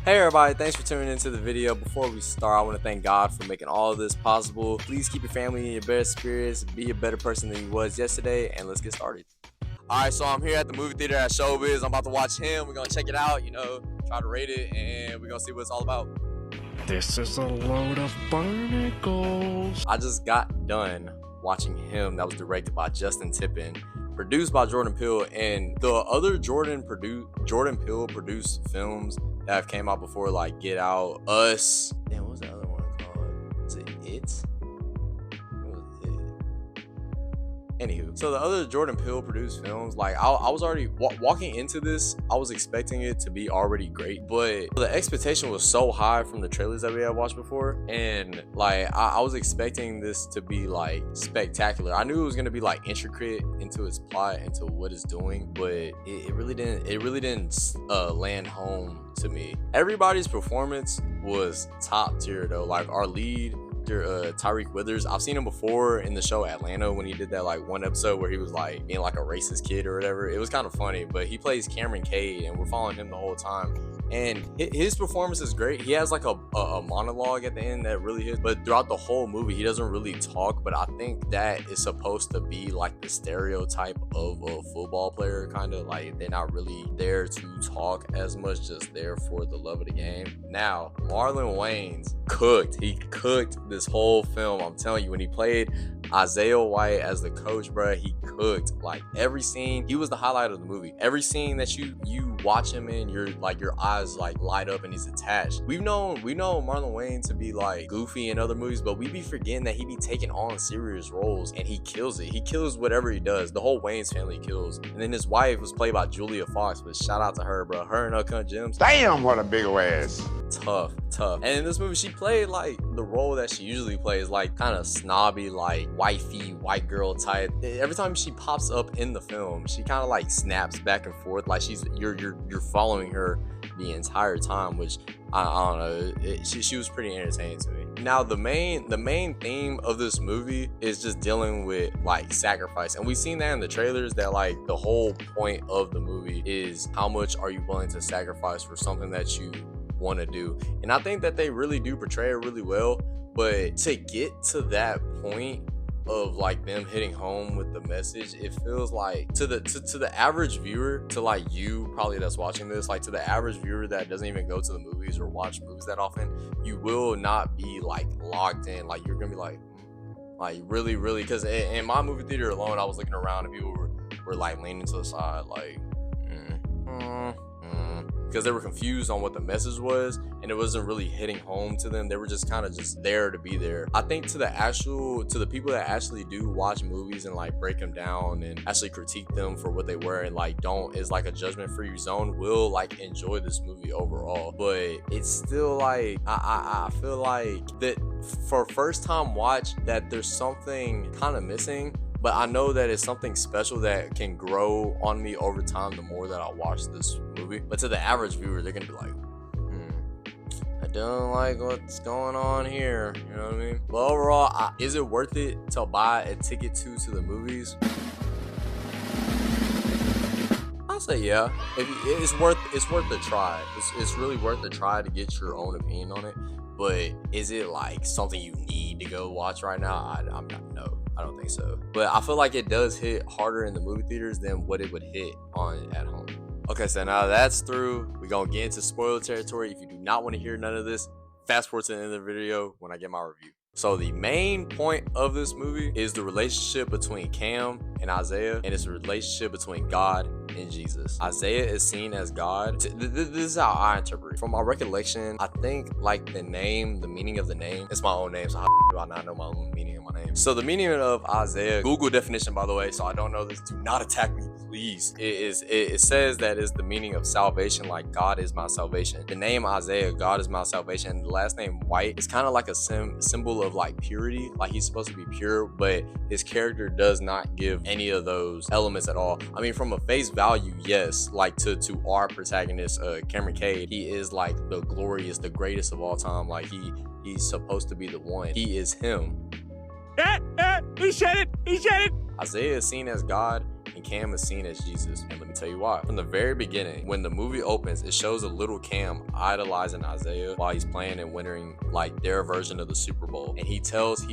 Hey everybody, thanks for tuning into the video. Before we start, I want to thank God for making all of this possible. Please keep your family in your best spirits, be a better person than you was yesterday, and let's get started. Alright, so I'm here at the movie theater at Showbiz. I'm about to watch him. We're gonna check it out, try to rate it, and we're gonna see what it's all about. This is a load of barnacles. I just got done watching him. That was directed by Justin Tippin, produced by Jordan Peele, and the other Jordan Peele produced films that have came out before, like Get Out, Us. Damn, what was the other one called? Was it It? What was it? Anywho, so the other Jordan Peele produced films, like I was already walking into this, I was expecting it to be already great, but the expectation was so high from the trailers that we had watched before, and like I was expecting this to be like spectacular. I knew it was gonna be like intricate into its plot, into what it's doing, but it really didn't land home to me. Everybody's performance was top tier though. Like our lead, Tyreek Withers, I've seen him before in the show Atlanta when he did that like one episode where he was like being like a racist kid or whatever. It was kind of funny, but he plays Cameron Cade and we're following him the whole time, and his performance is great. He has like a monologue at the end that really hits, but throughout the whole movie he doesn't really talk. But I think that is supposed to be like the stereotype of a football player, kind of like they're not really there to talk as much, just there for the love of the game. Now Marlon Wayans he cooked this whole film. I'm telling you, when he played Isaiah White as the coach, bro, he cooked. Like every scene, he was the highlight of the movie. Every scene that you watch him in, your eyes like light up and he's attached. We know Marlon Wayans to be like goofy in other movies, but we be forgetting that he be taking on serious roles and he kills it. He kills whatever he does. The whole Wayans family kills. And then his wife was played by Julia Fox, but shout out to her, bro. Her and Uncut Gems. Damn, what a big ass. Tough. And in this movie, she played like the role that she usually plays, like kind of snobby, like wifey, white girl type. Every time she pops up in the film, she kind of like snaps back and forth, like you're following her the entire time, which I don't know. She was pretty entertaining to me. Now the main theme of this movie is just dealing with like sacrifice, and we've seen that in the trailers, that like the whole point of the movie is how much are you willing to sacrifice for something that you want to do. And I think that they really do portray it really well, but to get to that point of like them hitting home with the message, it feels like to the average viewer, to like you probably that's watching this, like to the average viewer that doesn't even go to the movies or watch movies that often, you will not be like locked in. Like you're gonna be like really, because in my movie theater alone, I was looking around and people were like leaning to the side, like because they were confused on what the message was and it wasn't really hitting home to them. They were just kind of just there to be there. I think to the people that actually do watch movies and like break them down and actually critique them for what they were and like don't, is like a judgment free zone, will like enjoy this movie overall. But it's still like I feel like that for first time watch that there's something kind of missing. But I know that it's something special that can grow on me over time the more that I watch this movie. But to the average viewer, they're gonna be like, I don't like what's going on here. You know what I mean? But overall, is it worth it to buy a ticket to the movies? I'll say yeah. It's worth the try. It's really worth the try to get your own opinion on it. But is it like something you need to go watch right now? I'm not. No. I don't think so. But I feel like it does hit harder in the movie theaters than what it would hit on at home. Okay, so now that's through. We're gonna get into spoiler territory. If you do not want to hear none of this, fast forward to the end of the video when I get my review. So the main point of this movie is the relationship between Cam and Isaiah, and it's a relationship between God and Jesus. Isaiah is seen as God. This is how I interpret it. From my recollection, I think like the meaning of the name, it's my own name, so how do I not know my own meaning of my name? So the meaning of Isaiah, Google definition by the way, so I don't know this, do not attack me please. It says that is the meaning of salvation, like God is my salvation. The name Isaiah, God is my salvation. The last name White is kind of like a symbol of like purity, like he's supposed to be pure, but his character does not give any of those elements at all. I mean, from a face value, yes, like to our protagonist, Cameron Cade, he is like the glorious, the greatest of all time. Like he's supposed to be the one. He is him. He said it. Isaiah is seen as God, and and Cam is seen as Jesus. And let me tell you why. From the very beginning, when the movie opens, it shows a little Cam idolizing Isaiah while he's playing and winning like their version of the Super Bowl. And he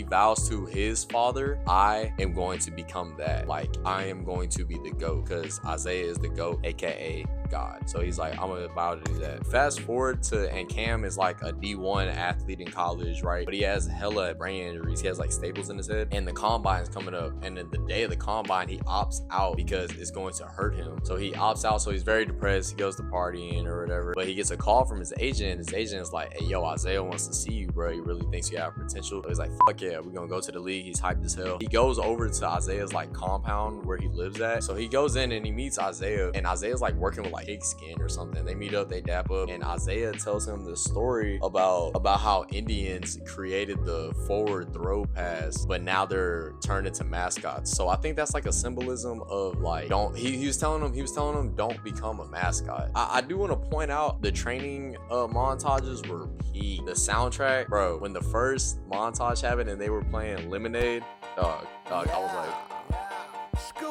vows to his father, I am going to become that. Like, I am going to be the GOAT, because Isaiah is the GOAT, aka God. So he's like, I'm about to do that. Fast forward to, and Cam is like a D1 athlete in college, right? But he has hella brain injuries. He has like staples in his head, and the combine is coming up. And then the day of the combine, he opts out because it's going to hurt him. So he opts out. So he's very depressed. He goes to partying or whatever. But he gets a call from his agent, and his agent is like, hey, yo, Isaiah wants to see you, bro. He really thinks you have potential. So he's like, fuck yeah, we're gonna go to the league. He's hyped as hell. He goes over to Isaiah's like compound where he lives at. So he goes in and he meets Isaiah, and Isaiah's like working with like pigskin or something. They meet up, they dap up, and Isaiah tells him the story about how Indians created the forward throw pass, but now they're turned into mascots. So I think that's like a symbolism of like, he was telling him don't become a mascot. I do want to point out the training montages were peak. The soundtrack, bro, when the first montage happened and they were playing Lemonade, dog, I was like,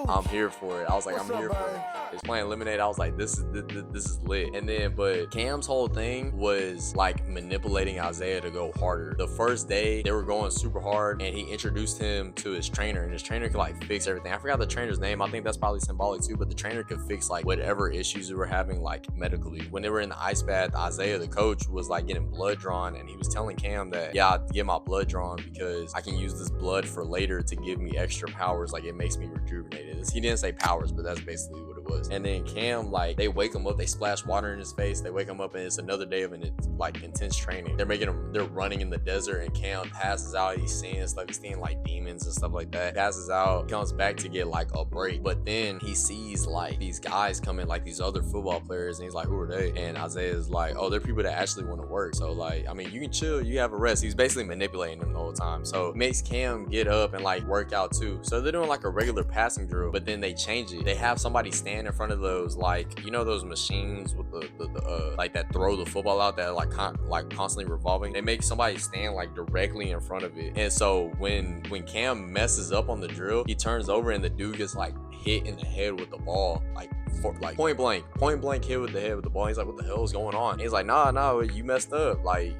I'm here for it. I was like, I'm here for it. It's playing Lemonade. I was like, this is lit. And then, but Cam's whole thing was like manipulating Isaiah to go harder. The first day they were going super hard, and he introduced him to his trainer, and his trainer could like fix everything. I forgot the trainer's name. I think that's probably symbolic too, but the trainer could fix like whatever issues they were having like medically. When they were in the ice bath, Isaiah, the coach, was like getting blood drawn, and he was telling Cam that, yeah, I get my blood drawn because I can use this blood for later to give me extra powers. Like, it makes me rejuvenated. He didn't say powers, but that's basically what it was. And then Cam, like, they wake him up, they splash water in his face, they wake him up, and it's another day of intense training. They're running in the desert, and Cam passes out. He's seeing stuff, he's seeing like demons and stuff like that. Passes out, comes back to get like a break, but then he sees like these guys coming, like these other football players, and he's like, who are they? And Isaiah's like, oh, they're people that actually want to work. So like, I mean, you can chill, you have a rest. He's basically manipulating them the whole time. So it makes Cam get up and like work out too. So they're doing like a regular passing drill, but then they change it. They have somebody stand in front of those, like, you know, those machines with the like that throw the football out that like constantly revolving. They make somebody stand like directly in front of it. And so when Cam messes up on the drill, he turns over and the dude gets like hit in the head with the ball, like point blank hit with the head with the ball. He's like, what the hell is going on? And he's like, nah, you messed up. Like,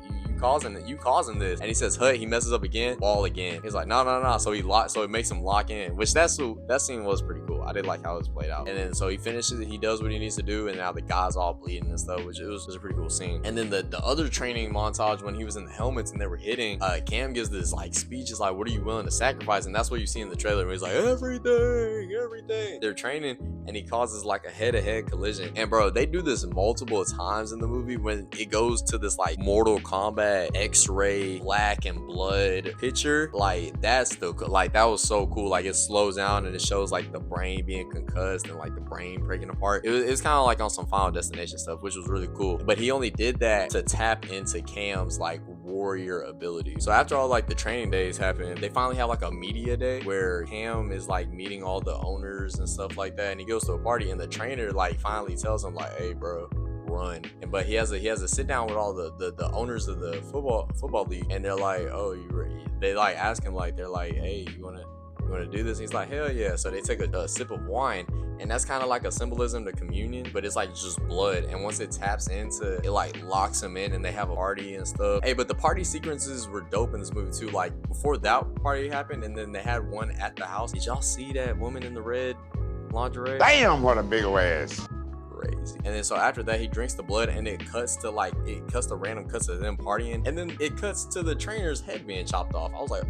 you causing this. And he says, hey, he messes up again, ball again. He's like, no. So it makes him lock in, which that scene was pretty cool. I did like how it was played out. And then so he finishes it, he does what he needs to do, and now the guy's all bleeding and stuff, which was a pretty cool scene. And then the other training montage, when he was in the helmets and they were hitting, Cam gives this like speech, is like, what are you willing to sacrifice? And that's what you see in the trailer, where he's like, everything. They're training, and he causes like a head-to-head collision. And bro, they do this multiple times in the movie when it goes to this like Mortal Kombat X-ray black and blood picture. Like, that was so cool. Like, it slows down and it shows like the brain being concussed and like the brain breaking apart. It was kind of like on some Final Destination stuff, which was really cool. But he only did that to tap into Cam's like warrior ability. So after all like the training days happen, they finally have like a media day where Cam is like meeting all the owners and stuff like that, and he goes to a party, and the trainer like finally tells him like, hey bro, run. But he has a sit down with all the owners of the football league, and they're like, oh, they like ask him, like, they're like, hey, you wanna do this? And he's like, hell yeah. So they take a sip of wine, and that's kind of like a symbolism to communion, but it's like just blood. And once it taps into it, like locks him in, and they have a party and stuff. Hey, but the party sequences were dope in this movie too. Like, before that party happened, and then they had one at the house. Did y'all see that woman in the red lingerie? Damn, what a big ol' ass. Crazy. And then so after that, he drinks the blood, and it cuts to random cuts of them partying, and then it cuts to the trainer's head being chopped off. I was like,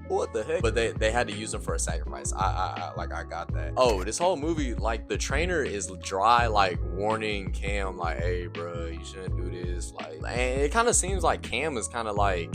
what the heck? But they had to use him for a sacrifice. I got that. Oh, this whole movie, like, the trainer is dry, like warning Cam, like, hey bro, you shouldn't do this. Like, and it kind of seems like Cam is kind of like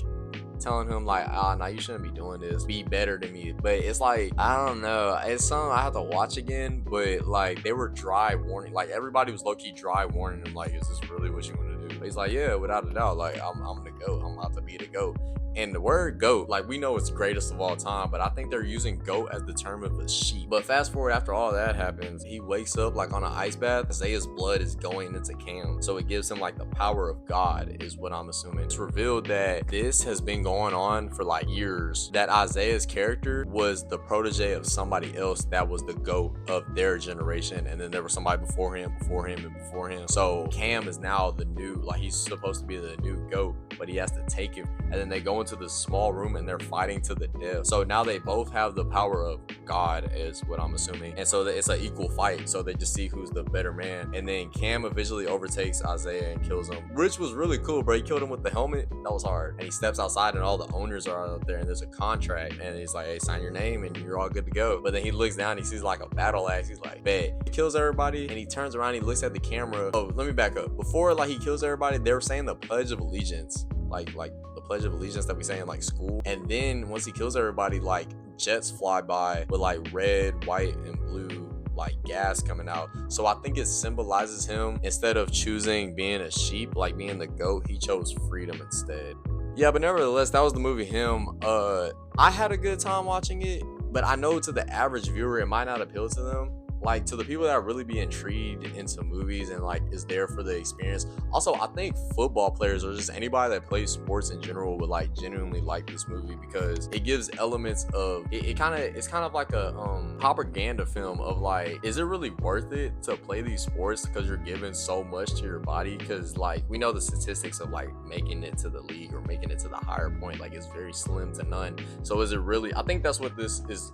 telling him like, nah, you shouldn't be doing this, be better than me. But it's like, I don't know, it's something I have to watch again. But like, they were dry warning, like everybody was low-key dry warning him, like, is this really what you want to do? But he's like, yeah, without a doubt, like I'm the GOAT. I'm about to be the GOAT. And the word GOAT, like we know it's greatest of all time, but I think they're using GOAT as the term of a sheep. But fast forward after all that happens, he wakes up like on an ice bath. Isaiah's blood is going into Cam. So it gives him like the power of God, is what I'm assuming. It's revealed that this has been going on for like years. That Isaiah's character was the protege of somebody else that was the GOAT of their generation. And then there was somebody before him, and before him. So Cam is now the new, like he's supposed to be the new GOAT, but he has to take it. And then they go into this small room and they're fighting to the death. So now they both have the power of God, is what I'm assuming. And so it's an equal fight. So they just see who's the better man. And then Cam eventually overtakes Isaiah and kills him, which was really cool, bro. He killed him with the helmet. That was hard. And he steps outside and all the owners are out there and there's a contract. And he's like, hey, sign your name and you're all good to go. But then he looks down, he sees like a battle axe. He's like, bet. He kills everybody and he turns around, he looks at the camera. Oh, let me back up. Before like he kills everybody, they were saying the Pledge of Allegiance. Like the Pledge of Allegiance that we say in like school. And then once he kills everybody, like jets fly by with like red, white, and blue like gas coming out. So I think it symbolizes him, instead of choosing being a sheep, like being the GOAT, he chose freedom instead. Yeah, but nevertheless, that was the movie Him. I had a good time watching it, but I know to the average viewer it might not appeal to them. Like to the people that really be intrigued into movies and like is there for the experience. Also, I think football players or just anybody that plays sports in general would like genuinely like this movie, because it gives elements of it's kind of like a propaganda film of like, is it really worth it to play these sports because you're giving so much to your body? Because like we know the statistics of like making it to the league or making it to the higher point, like it's very slim to none. So is it really, I think that's what this is,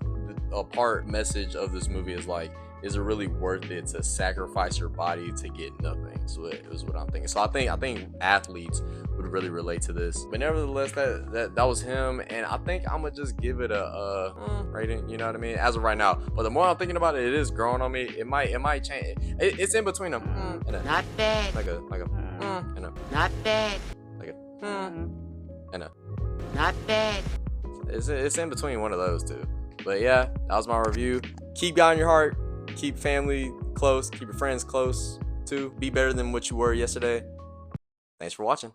a part message of this movie is like, is it really worth it to sacrifice your body to get nothing? So it was what I'm thinking. So I think athletes would really relate to this. But nevertheless, that was Him, and I think I'm gonna just give it a rating. You know what I mean? As of right now. But the more I'm thinking about it, it is growing on me. It might change. It's in between a and a Not bad. like a and a Not bad. like a and a. Not bad. It's in between one of those two. But yeah, that was my review. Keep God in your heart. Keep family close. Keep your friends close too. Be better than what you were yesterday. Thanks for watching.